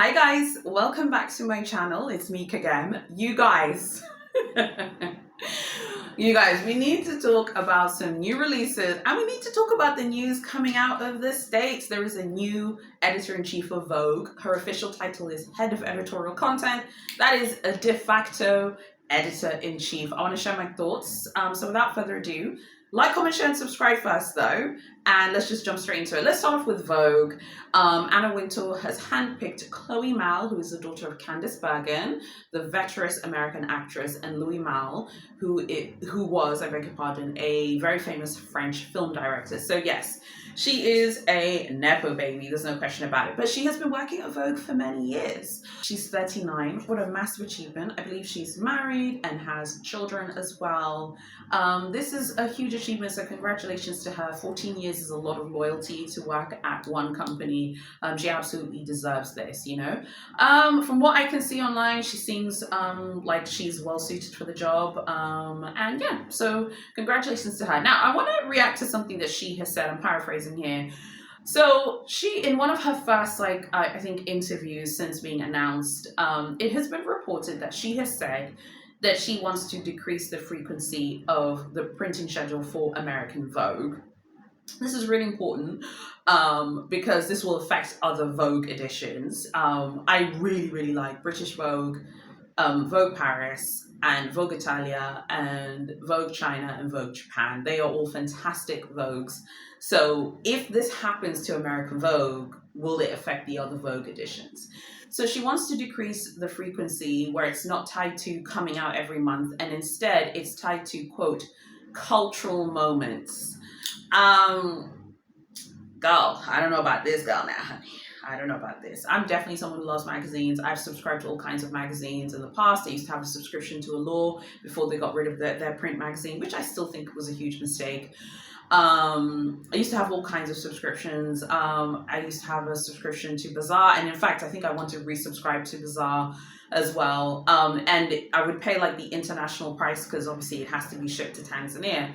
Hi guys, welcome back to my channel. It's Meek again. You guys, we need to talk about some new releases and we need to talk about the news coming out of the States. There is a new editor-in-chief of Vogue. Her official title is Head of Editorial Content. That is a de facto editor-in-chief. I want to share my thoughts. So without further ado, like, comment, share, and subscribe first, though, and let's just jump straight into it. Let's start off with Vogue. Anna Wintour has handpicked Chloe Mal, who is the daughter of Candice Bergen, the veteran American actress, and Louis Mal, who was, I beg your pardon, a very famous French film director. So yes, she is a Nepo baby, there's no question about it. But she has been working at Vogue for many years. She's 39, what a massive achievement. I believe she's married and has children as well. This is a huge achievement, so congratulations to her. 14 years is a lot of loyalty to work at one company. She absolutely deserves this, you know. From what I can see online, she seems like she's well suited for the job. And yeah, so congratulations to her. Now, I want to react to something that she has said. I'm paraphrasing here. So she, in one of her first, I think, interviews since being announced, it has been reported that she has said that she wants to decrease the frequency of the printing schedule for American Vogue. This is really important because this will affect other Vogue editions. I really like British Vogue, Vogue Paris, and Vogue Italia, and Vogue China, and Vogue Japan. They are all fantastic Vogues. So if this happens to American Vogue, will it affect the other Vogue editions? So she wants to decrease the frequency where it's not tied to coming out every month, and instead it's tied to, quote, cultural moments. Girl, I don't know about this girl now, honey. I don't know about this. I'm definitely someone who loves magazines. I've subscribed to all kinds of magazines in the past. I used to have a subscription to Allure before they got rid of their print magazine, which I still think was a huge mistake. I used to have all kinds of subscriptions. I used to have a subscription to Bazaar, and in fact, I think I want to resubscribe to Bazaar as well. And I would pay like the international price because obviously it has to be shipped to Tanzania.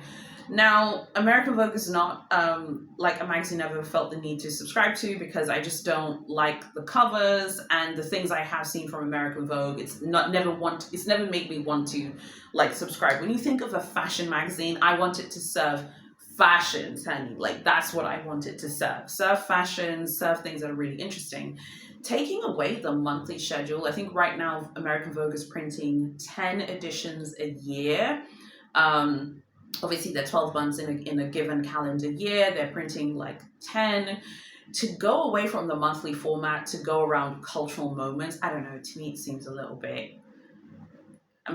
Now, American Vogue is not like a magazine I've ever felt the need to subscribe to because I just don't like the covers and the things I have seen from American Vogue. It's never made me want to like subscribe. When you think of a fashion magazine, I want it to serve fashions, honey. Like that's what I want it to serve. Serve fashion, serve things that are really interesting. Taking away the monthly schedule, I think right now American Vogue is printing 10 editions a year. Obviously, they're 12 months in a given calendar year. They're printing like 10. To go away from the monthly format, to go around cultural moments, I don't know, to me it seems a little bit...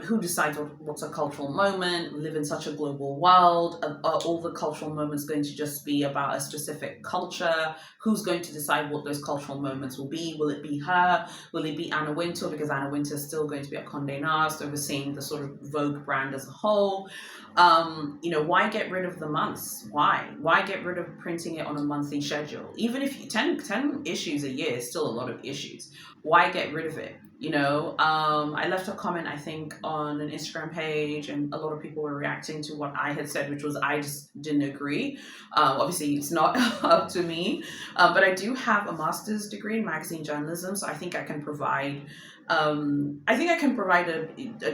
who decides what's a cultural moment? We live in such a global world. Are all the cultural moments going to just be about a specific culture? Who's going to decide what those cultural moments will be? Will it be her? Will it be Anna Wintour? Because Anna Wintour is still going to be at Condé Nast, overseeing the sort of Vogue brand as a whole. Why get rid of the months? Why get rid of printing it on a monthly schedule? Even if 10 issues a year is still a lot of issues. Why get rid of it? I left a comment, I think, on an Instagram page, and a lot of people were reacting to what I had said, which was I just didn't agree. Obviously, it's not up to me, but I do have a master's degree in magazine journalism, so I think I can provide a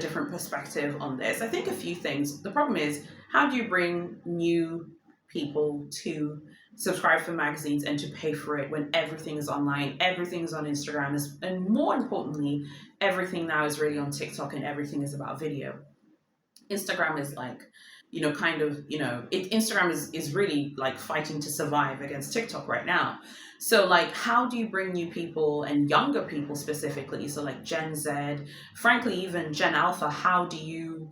different perspective on this. I think a few things. The problem is, how do you bring new people to subscribe for magazines and to pay for it when everything is online, everything is on Instagram, and more importantly, everything now is really on TikTok and everything is about video. Instagram is like, Instagram is really like fighting to survive against TikTok right now. So like, how do you bring new people and younger people specifically? So like Gen Z, frankly, even Gen Alpha, how do you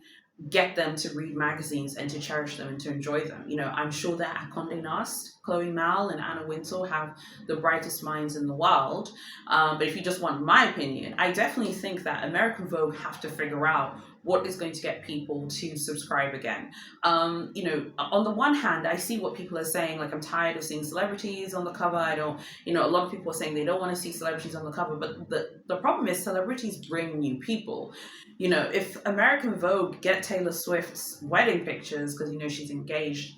get them to read magazines and to cherish them and to enjoy them? I'm sure that at Condé Nast, Chloe Mal and Anna Wintour have the brightest minds in the world. But if you just want my opinion, I definitely think that American Vogue have to figure out what is going to get people to subscribe again. On the one hand, I see what people are saying, like, I'm tired of seeing celebrities on the cover. A lot of people are saying they don't want to see celebrities on the cover, but the problem is celebrities bring new people. If American Vogue get Taylor Swift's wedding pictures, because she's engaged,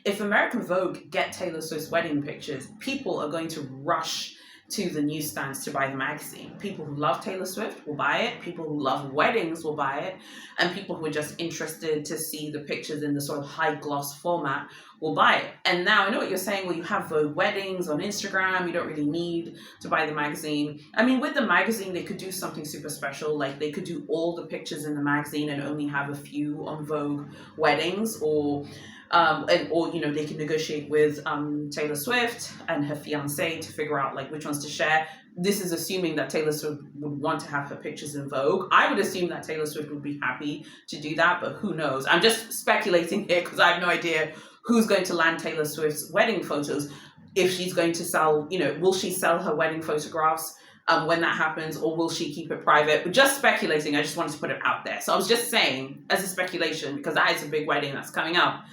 if American Vogue get Taylor Swift's wedding pictures, people are going to rush to the newsstands to buy the magazine. People who love Taylor Swift will buy it, people who love weddings will buy it, and people who are just interested to see the pictures in the sort of high gloss format will buy it. And now I know what you're saying, well, you have Vogue weddings on Instagram, you don't really need to buy the magazine. I mean, with the magazine, they could do something super special, like they could do all the pictures in the magazine and only have a few on Vogue weddings, or they can negotiate with Taylor Swift and her fiance to figure out like which ones to share. This is assuming that Taylor Swift would want to have her pictures in Vogue. I would assume that Taylor Swift would be happy to do that, but who knows? I'm just speculating here because I have no idea who's going to land Taylor Swift's wedding photos. If she's going to sell, will she sell her wedding photographs when that happens, or will she keep it private? But just speculating, I just wanted to put it out there. So I was just saying, as a speculation, because that is a big wedding that's coming up.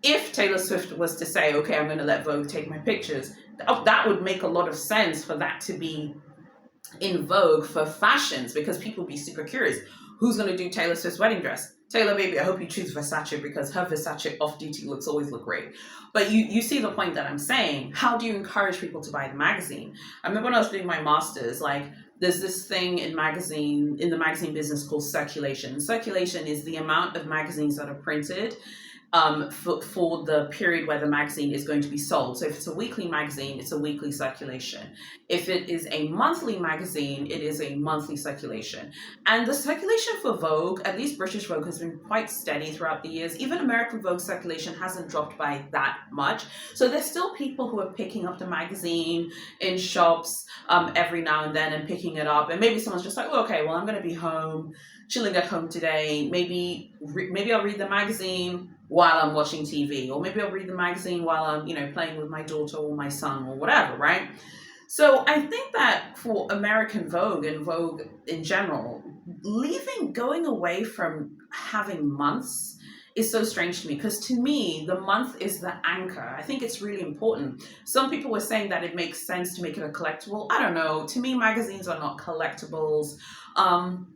If Taylor Swift was to say, okay, I'm going to let Vogue take my pictures, that would make a lot of sense for that to be in Vogue for fashions, because people would be super curious. Who's going to do Taylor Swift's wedding dress? Taylor, baby, I hope you choose Versace, because her Versace off-duty looks always look great. But you see the point that I'm saying. How do you encourage people to buy the magazine? I remember when I was doing my master's, there's this thing in the magazine business called circulation. Circulation is the amount of magazines that are printed for the period where the magazine is going to be sold. So if it's a weekly magazine, it's a weekly circulation. If it is a monthly magazine, it is a monthly circulation. And the circulation for Vogue, at least British Vogue, has been quite steady throughout the years. Even American Vogue circulation hasn't dropped by that much. So there's still people who are picking up the magazine in shops every now and then and picking it up. And maybe someone's just like, oh, okay, well, I'm going to be home, chilling at home today. Maybe I'll read the magazine while I'm watching TV, or maybe I'll read the magazine while I'm, playing with my daughter or my son or whatever, right? So I think that for American Vogue and Vogue in general, going away from having months is so strange to me, because to me, the month is the anchor. I think it's really important. Some people were saying that it makes sense to make it a collectible. I don't know. To me, magazines are not collectibles. I'm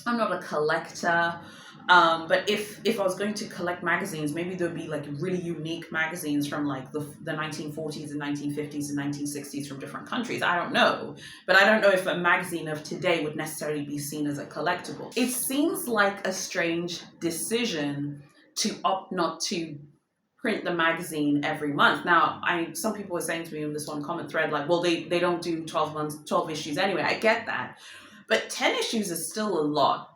not a collector. But if I was going to collect magazines, maybe there'd be like really unique magazines from like the 1940s and 1950s and 1960s from different countries. I don't know. But I don't know if a magazine of today would necessarily be seen as a collectible. It seems like a strange decision to opt not to print the magazine every month. Now, some people were saying to me in this one comment thread, like, well, they don't do 12 issues anyway. I get that. But 10 issues is still a lot.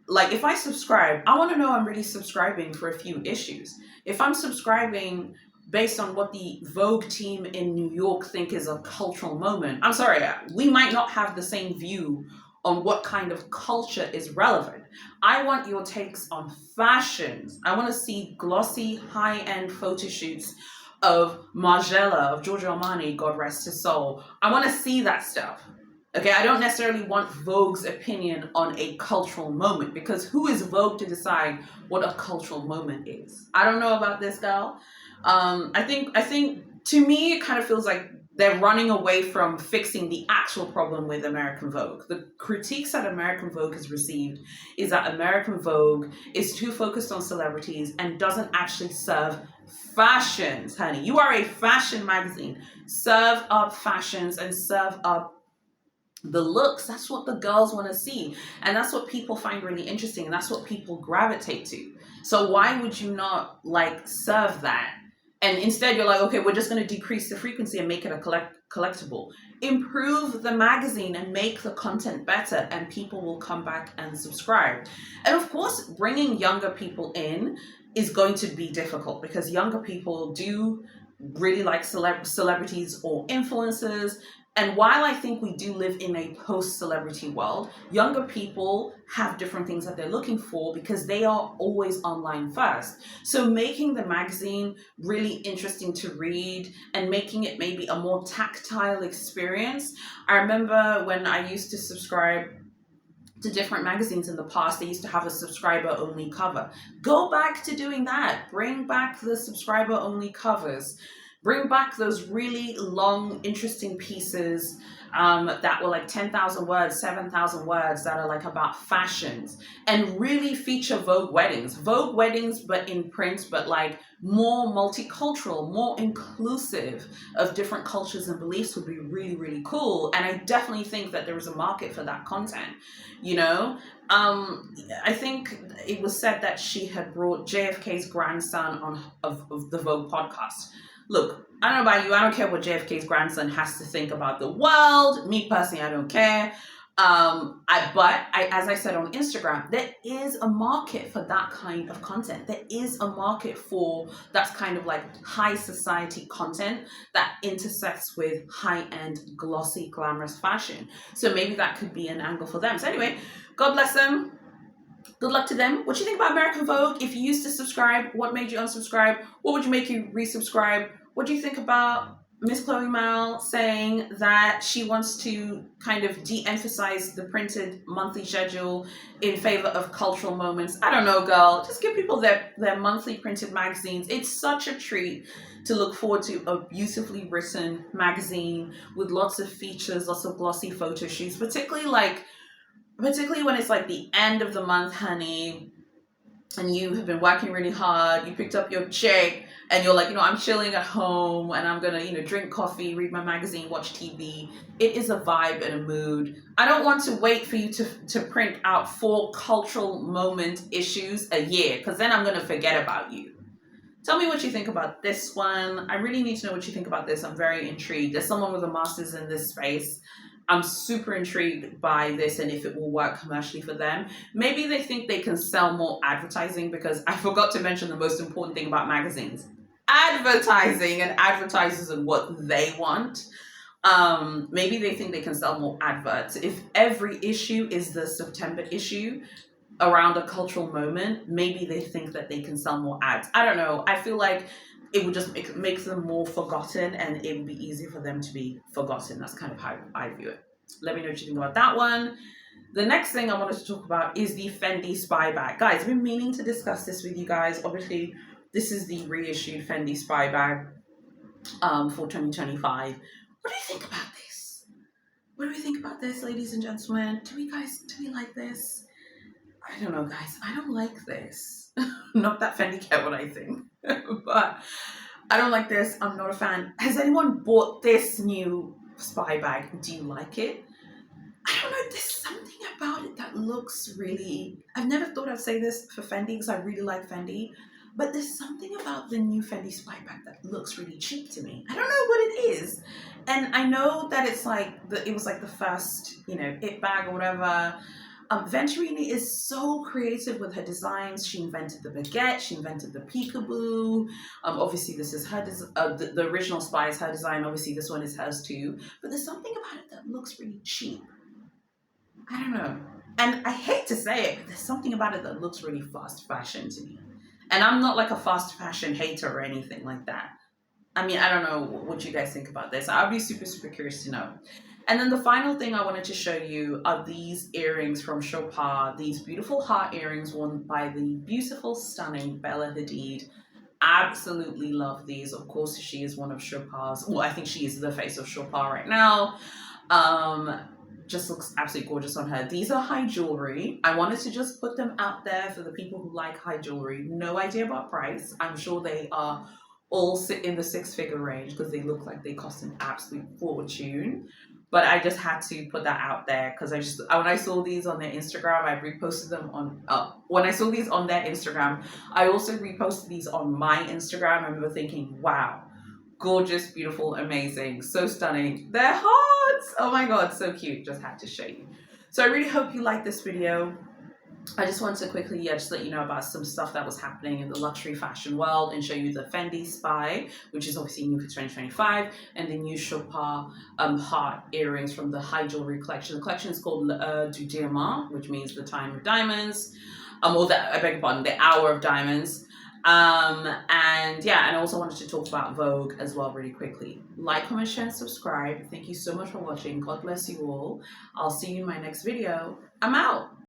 Like, if I subscribe, I want to know I'm really subscribing for a few issues. If I'm subscribing based on what the Vogue team in New York think is a cultural moment, I'm sorry, we might not have the same view on what kind of culture is relevant. I want your takes on fashions. I want to see glossy, high-end photo shoots of Margiela, of Giorgio Armani, God rest his soul. I want to see that stuff. Okay, I don't necessarily want Vogue's opinion on a cultural moment, because who is Vogue to decide what a cultural moment is? I don't know about this, girl. I think to me, it kind of feels like they're running away from fixing the actual problem with American Vogue. The critiques that American Vogue has received is that American Vogue is too focused on celebrities and doesn't actually serve fashions, honey. You are a fashion magazine. Serve up fashions and serve up the looks. That's what the girls want to see, and that's what people find really interesting, and that's what people gravitate to. So why would you not serve that? And instead you're like, okay, we're just going to decrease the frequency and make it a collectible. Improve the magazine and make the content better, and people will come back and subscribe. And of course, bringing younger people in is going to be difficult, because younger people do really like celebrities or influencers. And while I think we do live in a post-celebrity world, younger people have different things that they're looking for, because they are always online first. So making the magazine really interesting to read and making it maybe a more tactile experience. I remember when I used to subscribe to different magazines in the past, they used to have a subscriber-only cover. Go back to doing that. Bring back the subscriber-only covers. Bring back those really long, interesting pieces that were like 10,000 words, 7,000 words that are like about fashions, and really feature Vogue weddings. Vogue weddings, but in print, but like more multicultural, more inclusive of different cultures and beliefs would be really, really cool. And I definitely think that there is a market for that content, you know? I think it was said that she had brought JFK's grandson on of the Vogue podcast. Look, I don't know about you. I don't care what JFK's grandson has to think about the world. Me personally, I don't care. As I said on Instagram, there is a market for that kind of content. There is a market for that's kind of like high society content that intersects with high-end, glossy, glamorous fashion. So maybe that could be an angle for them. So anyway, God bless them. Good luck to them. What do you think about American Vogue? If you used to subscribe, what made you unsubscribe? What would you make you resubscribe? What do you think about Miss Chloe Mal saying that she wants to kind of de-emphasize the printed monthly schedule in favor of cultural moments? I don't know, girl. Just give people their monthly printed magazines. It's such a treat to look forward to a beautifully written magazine with lots of features, lots of glossy photo shoots, particularly when it's like the end of the month, honey, and you have been working really hard, you picked up your check, and you're like, I'm chilling at home and I'm gonna, drink coffee, read my magazine, watch TV. It is a vibe and a mood. I don't want to wait for you to print out 4 cultural moment issues a year, because then I'm gonna forget about you. Tell me what you think about this one. I really need to know what you think about this. I'm very intrigued. As someone with a master's in this space, I'm super intrigued by this and if it will work commercially for them. Maybe they think they can sell more advertising, because I forgot to mention the most important thing about magazines. Advertising, and advertisers and what they want. Maybe they think they can sell more adverts. If every issue is the September issue around a cultural moment, maybe they think that they can sell more ads. I don't know. I feel like it would just make them more forgotten, and it would be easier for them to be forgotten. That's kind of how I view it. Let me know what you think about that one. The next thing I wanted to talk about is the Fendi Spy Bag. Guys, I've been meaning to discuss this with you guys. Obviously, this is the reissued Fendi Spy Bag for 2025. What do you think about this? What do we think about this, ladies and gentlemen? Do we like this? I don't know, guys. I don't like this. Not that Fendi care what I think, but I don't like this. I'm not a fan. Has anyone bought this new spy bag? Do you like it? I don't know. There's something about it that looks really... I've never thought I'd say this for Fendi, because I really like Fendi, but there's something about the new Fendi Spy Bag that looks really cheap to me. I don't know what it is. And I know that it's like, it was like the first, it bag or whatever. Venturini is so creative with her designs. She invented the baguette. She invented the peekaboo. Obviously, this is her the original Spy is her design. Obviously, this one is hers too. But there's something about it that looks really cheap. I don't know. And I hate to say it, but there's something about it that looks really fast fashion to me. And I'm not like a fast fashion hater or anything like that. I mean, I don't know what you guys think about this. I'd be super, super curious to know. And then the final thing I wanted to show you are these earrings from Chopard. These beautiful heart earrings worn by the beautiful, stunning Bella Hadid. Absolutely love these. Of course, she is one of Chopard's... Well, I think she is the face of Chopard right now. Just looks absolutely gorgeous on her. These are high jewelry. I wanted to just put them out there for the people who like high jewelry. No idea about price. I'm sure they are all sit in the 6-figure range, because they look like they cost an absolute fortune. But I just had to put that out there, because when I saw these on their Instagram, I reposted them on, when I saw these on their Instagram, I also reposted these on my Instagram. I remember thinking, wow, gorgeous, beautiful, amazing, so stunning. They're hearts. Oh my God, so cute. Just had to show you. So I really hope you like this video. I just wanted to quickly just let you know about some stuff that was happening in the luxury fashion world, and show you the Fendi Spy, which is obviously new for 2025, and the new Chopard heart earrings from the high jewelry collection. The collection is called Heure du Diamants, which means the time of diamonds, I beg your pardon, the hour of diamonds. And yeah, and I also wanted to talk about Vogue as well really quickly. Like, comment, share, and subscribe. Thank you so much for watching. God bless you all. I'll see you in my next video. I'm out.